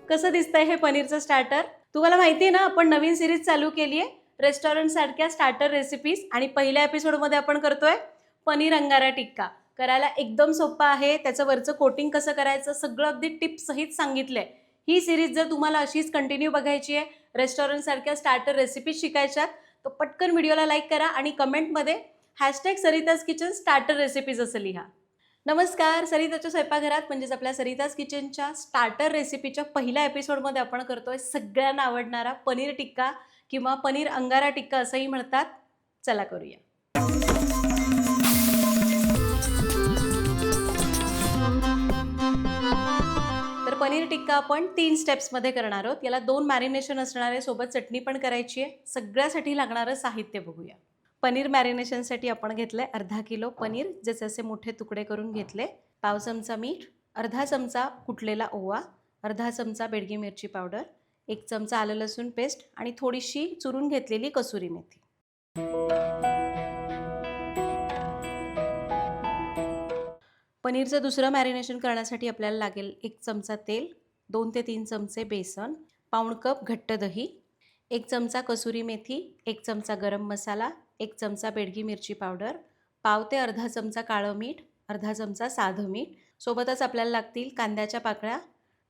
कसं दिसतंय हे पनीरचं स्टार्टर? तुम्हाला माहिती आहे ना, आपण नवीन सिरीज चालू केली आहे रेस्टॉरंट सारख्या स्टार्टर रेसिपीज आणि पहिल्या एपिसोडमध्ये आपण करतोय पनीर अंगारा टिक्का. करायला एकदम सोपं आहे. त्याचं वरचं कोटिंग कसं करायचं सगळं अगदी टिप्स सहित सांगितलंय. ही सिरीज जर तुम्हाला अशीच कंटिन्यू बघायची आहे, रेस्टॉरंट सारख्या स्टार्टर रेसिपीज शिकायच्यात, तर पटकन व्हिडिओला लाईक करा आणि कमेंटमध्ये #सरिताज किचन स्टार्टर रेसिपीज असं लिहा. नमस्कार, सरिताच्या स्वयंपाकघरात म्हणजेच आपल्या सरिताज किचनच्या स्टार्टर रेसिपीच्या पहिल्या एपिसोडमध्ये आपण करतोय सगळ्यांना आवडणारा पनीर टिक्का किंवा पनीर अंगारा टिक्का असंही म्हणतात. चला करूया. तर पनीर टिक्का आपण 3 स्टेप्समध्ये करणार आहोत. याला 2 मॅरिनेशन असणार आहे, सोबत चटणी पण करायची आहे. सगळ्यासाठी लागणारं साहित्य बघूया. पनीर मॅरिनेशनसाठी आपण घेतलंय अर्धा किलो पनीर, जसे असे मोठे तुकडे करून घेतले. पाव चमचा मीठ, अर्धा चमचा कुटलेला ओवा, अर्धा चमचा बेडगी मिरची पावडर, 1 चमचा आलं लसूण पेस्ट आणि थोडीशी चुरून घेतलेली कसुरी मेथी. पनीरचं दुसरं मॅरिनेशन करण्यासाठी आपल्याला लागेल 1 चमचा तेल, 2 ते 3 चमचे बेसन, पाऊण कप घट्ट दही, 1 चमचा कसुरी मेथी, 1 चमचा गरम मसाला, 1 चमचा बेडगी मिरची पावडर, पाव ते अर्धा चमचा काळं मीठ, अर्धा चमचा साधं मीठ. सोबतच आपल्याला लागतील कांद्याच्या पाकळ्या,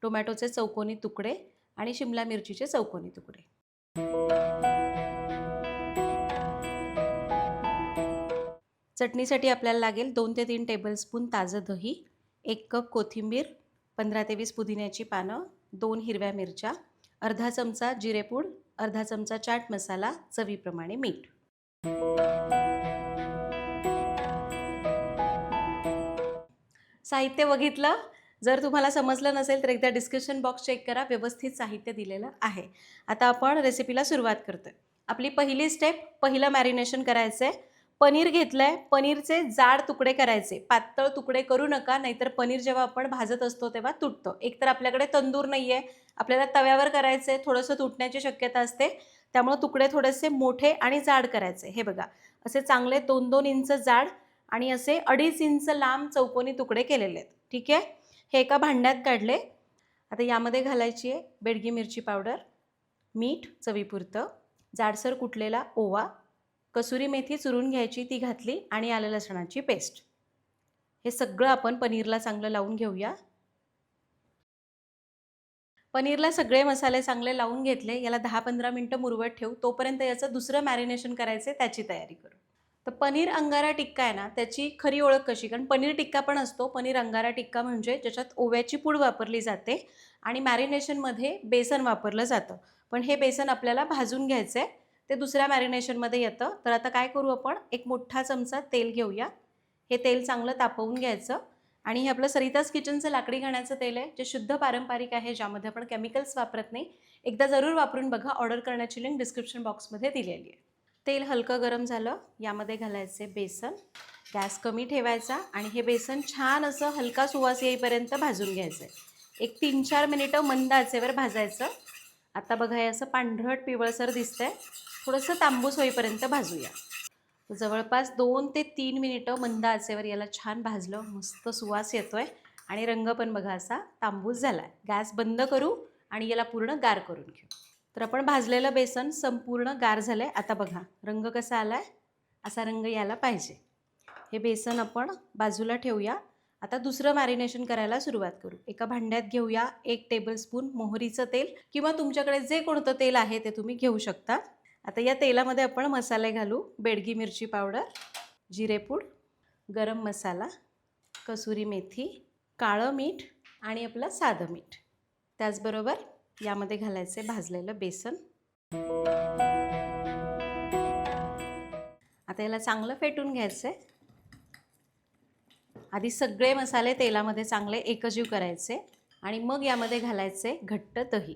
टोमॅटोचे चौकोनी तुकडे आणि शिमला मिरचीचे चौकोनी तुकडे. चटणीसाठी आपल्याला लागेल 2 ते 3 टेबलस्पून ताजं दही, 1 कप कोथिंबीर, 15 ते 20 पुदिन्याची पानं, 2 हिरव्या मिरच्या, अर्धा चमचा जिरेपूड, अर्धा चमचा चाट मसाला, चवीप्रमाणे मीठ. साहित्य बघितलं. जर तुम्हाला समजलं नसेल तर एकदा डिस्क्रिप्शन बॉक्स चेक करा, व्यवस्थित साहित्य दिलेलं आहे. आता आपण रेसिपीला सुरुवात करतोय. आपली पहिली स्टेप, पहिलं मॅरिनेशन करायचं आहे. पनीर घेतलंय, पनीरचे जाड तुकडे करायचे, पातळ तुकडे करू नका, नाहीतर पनीर जेव्हा आपण भाजत असतो तेव्हा तुटतं. एकतर आपल्याकडे तंदूर नाही आहे, आपल्याला तव्यावर करायचं आहे, थोडंसं तुटण्याची शक्यता असते, त्यामुळे तुकडे थोडेसे मोठे आणि जाड करायचे. हे बघा, असे चांगले 2-2 इंच जाड आणि असे 2.5 इंच लांब चौकोनी तुकडे केलेले आहेत. ठीक आहे, हे एका भांड्यात काढले. आता यामध्ये घालायची आहे बेडगी मिरची पावडर, मीठ चवीपुरतं, जाडसर कुटलेला ओवा, कसुरी मेथी चुरून घ्यायची ती घातली आणि आलं लसणाची पेस्ट. हे सगळं आपण पनीरला चांगलं लावून घेऊया. पनीरला सगळे मसाले चांगले लावून घेतले. याला 10-15 मिनटं मुरवत ठेवू. तोपर्यंत याचं दुसरं मॅरिनेशन करायचं, त्याची तयारी करू. तर पनीर अंगारा टिक्का आहे ना, त्याची खरी ओळख कशी? कारण पनीर टिक्का पण असतो, पनीर अंगारा टिक्का म्हणजे ज्याच्यात ओव्याची पूड वापरली जाते आणि मॅरिनेशनमध्ये बेसन वापरलं जातं. पण हे बेसन आपल्याला भाजून घ्यायचं आहे, ते दुसऱ्या मॅरिनेशनमध्ये येतं. तर आता काय करू आपण, एक मोठा चमचा तेल घेऊया. हे तेल चांगलं तापवून घ्यायचं आणि हे आपलं सरिताज किचनचं लाकडी घाण्याचं तेल आहे, जे शुद्ध पारंपरिक आहे, ज्यामध्ये आपण केमिकल्स वापरत नाही. एकदा जरूर वापरून बघा. ऑर्डर करण्याची लिंक डिस्क्रिप्शन बॉक्समध्ये दिलेली आहे. तेल हलकं गरम झालं, यामध्ये घालायचे बेसन, गॅस कमी ठेवायचा आणि हे बेसन छान असं हलका सुवास येईपर्यंत भाजून घ्यायचं आहे. एक 3-4 मिनिटं मंद आचेवर भाजायचं. आता बघा, हे असं पांढरट पिवळसर दिसतंय, थोडंसं तांबूस होईपर्यंत भाजूया. जवळपास 2 ते 3 मिनिटं मंद आचेवर याला छान भाजलं, मस्त सुवास येतोय आणि रंग पण बघा असा तांबूस झाला आहे. गॅस बंद करू आणि याला पूर्ण गार करून घेऊ. तर आपण भाजलेलं बेसन संपूर्ण गार झालं आहे. आता बघा रंग कसा आला आहे, असा रंग यायला पाहिजे. हे बेसन आपण बाजूला ठेवूया. आता दुसरं मॅरिनेशन करायला सुरुवात करू. एका भांड्यात घेऊया 1 टेबलस्पून मोहरीचं तेल, किंवा तुमच्याकडे जे कोणतं तेल आहे ते तुम्ही घेऊ शकता. आता या तेलामध्ये आपण मसाले घालू. बेडगी मिरची पावडर, जिरेपूड, गरम मसाला, कसुरी मेथी, काळं मीठ आणि आपलं साधं मीठ. त्याचबरोबर यामध्ये घालायचे भाजलेलं बेसन. आता याला चांगलं फेटून घ्यायचं आहे. आधी सगळे मसाले तेलामध्ये चांगले एकजीव करायचे आणि मग यामध्ये घालायचे घट्ट दही.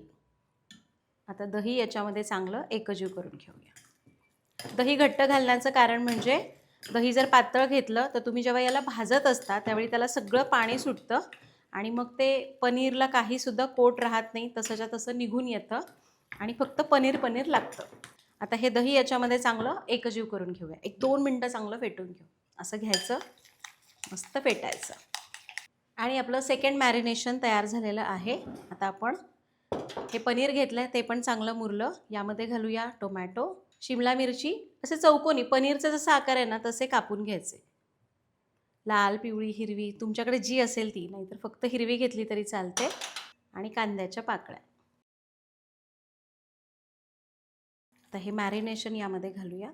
आता दही याच्यामध्ये चांगलं एकजीव करून घेऊया. दही घट्ट घालण्याचं कारण म्हणजे दही जर पातळ घेतलं तर तुम्ही जेव्हा याला भाजत असता त्यावेळी त्याला सगळं पाणी सुटतं आणि मग ते पनीरला काहीसुद्धा कोट राहत नाही, तसंच्या तसं निघून येतं आणि फक्त पनीर लागतं. आता हे दही याच्यामध्ये चांगलं एकजीव करून घेऊया. 1-2 मिनटं चांगलं फेटून घेऊ. असं घ्यायचं, मस्त फेटायचं आणि आपलं सेकंड मॅरिनेशन तयार झालेलं आहे. आता आपण हे पनीर घेतलंय ते पण चांगलं मुरलं. यामध्ये घालूया टोमॅटो, शिमला मिरची असे चौकोनी पनीरचा जसा आकार आहे ना तसे कापून घ्यायचे. लाल, पिवळी, हिरवी तुमच्याकडे जी असेल ती, नाहीतर फक्त हिरवी घेतली तरी चालते. आणि कांद्याच्या पाकळ्या. आता हे मॅरिनेशन यामध्ये घालूया.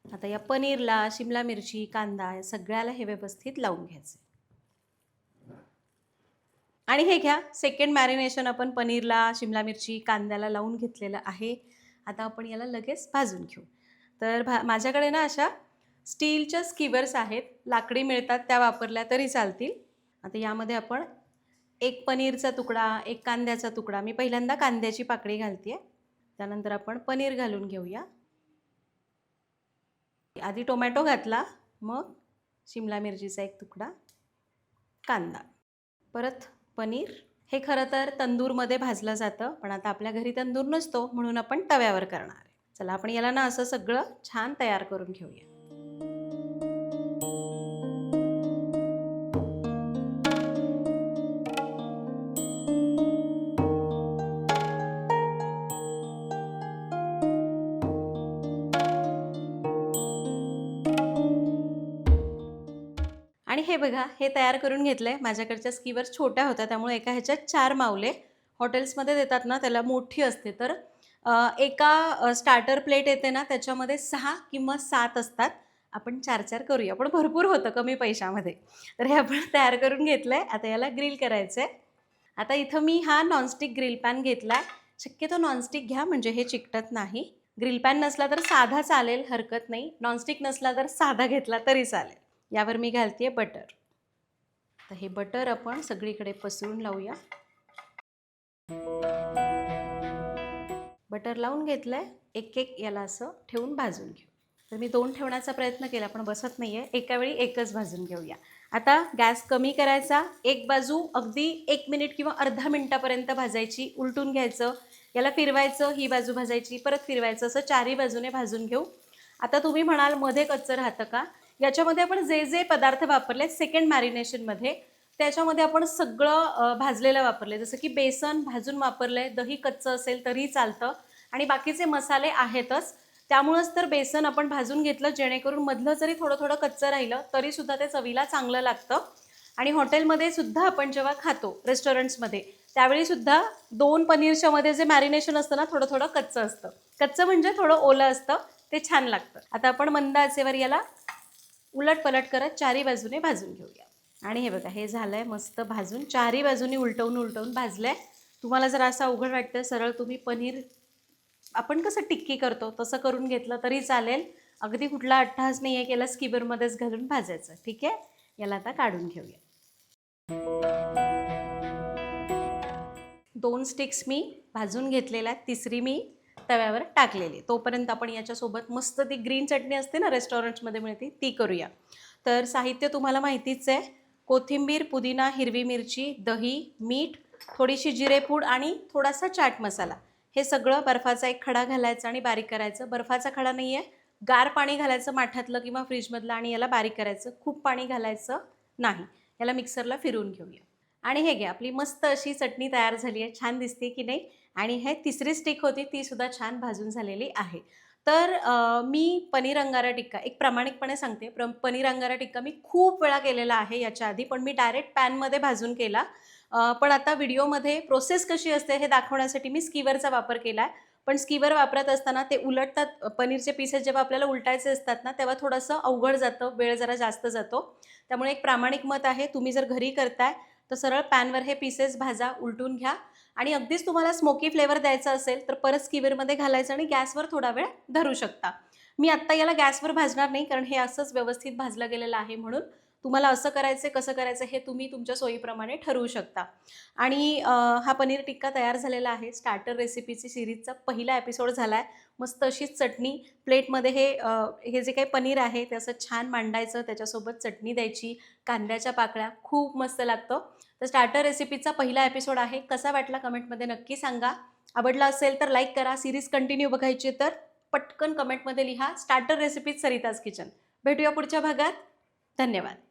आता या पनीरला शिमला मिरची, कांदा या सगळ्याला हे व्यवस्थित लावून घ्यायचे. आणि हे घ्या सेकंड मॅरिनेशन आपण पनीरला, शिमला मिरची, कांद्याला लावून घेतलेलं आहे. आता आपण याला लगेच भाजून घेऊ. तर माझ्याकडे ना अशा स्टीलच्या स्किवर्स आहेत, लाकडी मिळतात त्या वापरल्या तरी चालतील. आता यामध्ये आपण एक पनीरचा तुकडा, एक कांद्याचा तुकडा, मी पहिल्यांदा कांद्याची पाकळी घालते, त्यानंतर आपण पनीर घालून घेऊया. आधी टोमॅटो घातला, मग शिमला मिरचीचा एक तुकडा, कांदा, परत पनीर. हे खरं तर तंदूरमध्ये भाजलं जातं, पण आता आपल्या घरी तंदूर नसतो म्हणून आपण तव्यावर करणार आहे. चला आपण याला ना असं सगळं छान तयार करून घेऊया. आणि हे बघा हे तयार करून घेतलंय. माझ्याकडच्या स्कीवर छोट्या होत्या त्यामुळे एका ह्याच्यात 4 मावले. हॉटेल्समध्ये देतात ना त्याला मोठी असते, तर एका स्टार्टर प्लेट येते ना त्याच्यामध्ये 6 किंवा 7 असतात. आपण 4-4 करूया, पण भरपूर होतं कमी पैशामध्ये. तर हे आपण तयार करून घेतलंय. आता याला ग्रिल करायचंय. आता इथं मी हा नॉनस्टिक ग्रिल पॅन घेतलाय. शक्यतो नॉनस्टिक घ्या म्हणजे हे चिकटत नाही. ग्रिल पॅन नसला तर साधा चालेल, हरकत नाही. नॉनस्टिक नसला तर साधा घेतला तरी चालेल. यावर मी घालते बटर. तर हे बटर आपण सगळीकडे पसरून लावूया. बटर लावून घेतलंय. एक एक याला असं ठेवून भाजून घेऊ. तर मी 2 ठेवण्याचा प्रयत्न केला पण बसत नाहीये. एका वेळी एकच भाजून घेऊया. आता गॅस कमी करायचा. एक बाजू अगदी 1 मिनिट किंवा अर्धा मिनिटापर्यंत भाजायची. उलटून घ्यायचं, याला फिरवायचं, ही बाजू भाजायची, परत फिरवायचं, असं चारही बाजूने भाजून घेऊ. आता तुम्ही म्हणाल मध्ये कच्चं राहतं का? याच्यामध्ये आपण जे जे पदार्थ वापरले सेकंड मॅरिनेशनमध्ये त्याच्यामध्ये आपण सगळं भाजलेलं वापरले. जसं की बेसन भाजून वापरलंय, दही कच्चं असेल तरी चालतं आणि बाकीचे मसाले आहेतच. त्यामुळंच तर बेसन आपण भाजून घेतलं जेणेकरून मधलं जरी थोडं थोडं कच्चं राहिलं तरीसुद्धा ते चवीला चांगलं लागतं. आणि हॉटेलमध्ये सुद्धा आपण जेव्हा खातो रेस्टॉरंट्समध्ये त्यावेळीसुद्धा 2 पनीरच्या मध्ये जे मॅरिनेशन असतं ना थोडं थोडं कच्चं असतं. कच्चं म्हणजे थोडं ओलं असतं, ते छान लागतं. आता आपण मंद आचेवर याला उलट पलट करत चारी बाजूने भाजून घेऊया. आणि हे बघा हे झालंय मस्त भाजून, चारी बाजूनी उलटवून उलटवून भाजलंय. तुम्हाला जर असं अवघड वाटतं सरळ तुम्ही पनीर आपण कसं टिक्की करतो तसं करून घेतलं तरी चालेल. अगदी कुठला अट्टहास नाही आहे, याला स्किबरमध्येच घालून भाजायचं. ठीक आहे, याला आता काढून घेऊया. 2 स्टिक्स मी भाजून घेतलेल्या आहेत, तिसरी मी तव्यावर टाकलेली. तोपर्यंत आपण याच्यासोबत मस्त ती ग्रीन चटणी असते ना रेस्टॉरंट्समध्ये मिळते ती करूया. तर साहित्य तुम्हाला माहितीच आहे. कोथिंबीर, पुदिना, हिरवी मिरची, दही, मीठ, थोडीशी जिरेपूड आणि थोडासा चाट मसाला. हे सगळं बर्फाचा एक खडा घालायचा आणि बारीक करायचं. बर्फाचा खडा नाही आहे, गार पाणी घालायचं माठातलं किंवा फ्रीजमधलं आणि याला बारीक करायचं. खूप पाणी घालायचं नाही. याला मिक्सरला फिरवून घेऊया. आणि हे घ्या आपली मस्त अशी चटणी तयार झाली आहे. छान दिसते की नाही? आणि हे तिसरी स्टिक होती ती सुद्धा छान भाजून झालेली आहे. तर मी पनीर अंगारा टिक्का एक प्रामाणिकपणे सांगते, पनीर अंगारा टिक्का मी खूप वेळा केलेला आहे याच्या आधी, पण मी डायरेक्ट पॅनमध्ये भाजून केला. पण आता व्हिडिओमध्ये प्रोसेस कशी असते हे दाखवण्यासाठी मी स्कीवरचा वापर केला आहे. पण स्कीवर वापरत असताना ते उलटतात, पनीरचे पीसेस जेव्हा आपल्याला उलटायचे असतात ना तेव्हा थोडंसं अवघड जातं, वेळ जरा जास्त जातो. त्यामुळे एक प्रामाणिक मत आहे, तुम्ही जर घरी करताय तर सरळ पॅनवर हे पीसेस भाजा, उलटून घ्या. आणि अगदीच तुम्हाला स्मोकी फ्लेवर द्यायचा असेल तर परत स्कीवरमध्ये घालायचं आणि गॅसवर थोडा वेळ धरू शकता. मी आत्ता याला गॅसवर भाजणार नाही कारण हे असंच व्यवस्थित भाजलं गेलेलं आहे, म्हणून तुम्हाला असं करायचं कसं करायचं हे तुम्ही तुमच्या सोयीप्रमाणे ठरवू शकता. आणि हा पनीर टिक्का तयार झालेला आहे. स्टार्टर रेसिपीची सिरीजचा पहिला एपिसोड झाला आहे. मस्त अशीच चटणी प्लेटमध्ये हे जे काही पनीर आहे ते असं छान मांडायचं, त्याच्यासोबत चटणी द्यायची, कांद्याच्या पाकळ्या, खूप मस्त लागतं. तर स्टार्टर रेसिपीचा पहिला एपिसोड आहे. कसा वाटला कमेंटमध्ये नक्की सांगा. आवडला असेल तर लाईक करा. सिरीज कंटिन्यू बघायची तर पटकन कमेंटमध्ये लिहा स्टार्टर रेसिपीज सरिताज किचन. भेटूया पुढच्या भागात. धन्यवाद.